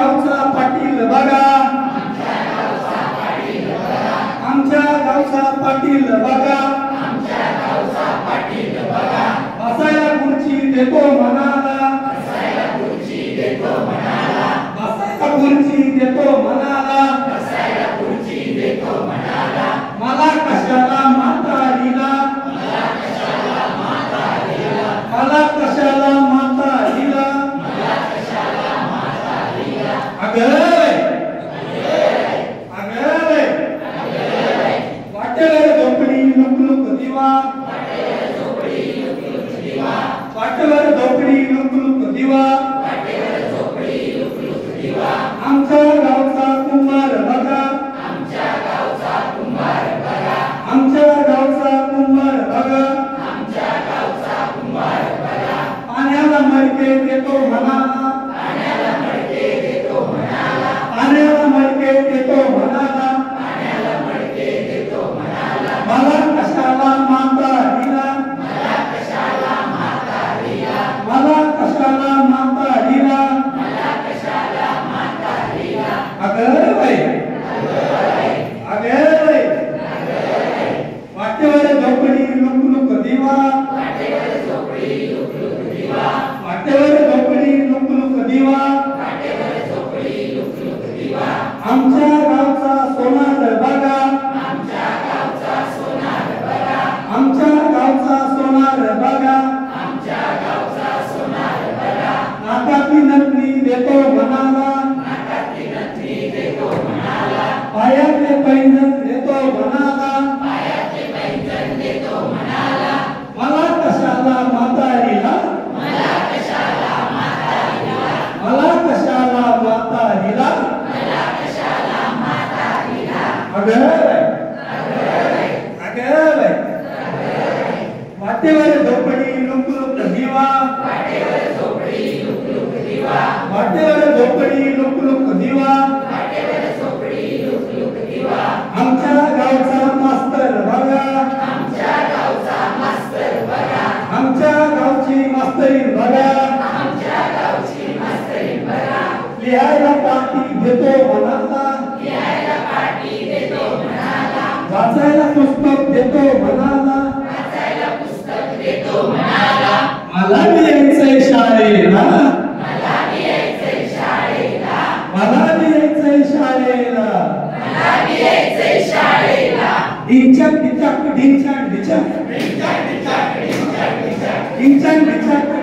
गावचा पाटील बघा आमच्या गावचा पाटील बघा बसायला खुर्ची देतो म्हणाला बसायला खुर्ची देतो म्हणाला मला कशाला म्हातारीला वाटेवर झोपडी लुकलुक दिवा वाटेवर झोपडी लुकलुक दिवा आमच्या गावचा कुंभार बघा आमच्या गावचा कुंभार बघा पाण्याला मडके देतो म्हणाला मला कशाला माता दिला वाटेवर झोपडी लुकलुक दिवा आमच्या गावचा सोनार बघा नाकातली नथनी देतो म्हणाला पायातले पैंजण देतो म्हणाला मला कशाला म्हातारीला वाटेवर झोपडी लुकलुक दिवा आमच्या गावचा मास्तर बघा आमच्या गावची मास्तरीण बघा लिहायला पाटी देतो म्हणाला वाचायला पुस्तक देतो म्हणाला मला बी यायचंय शाळेला ढिंचक ढिंचक ढिंचक ढिंचक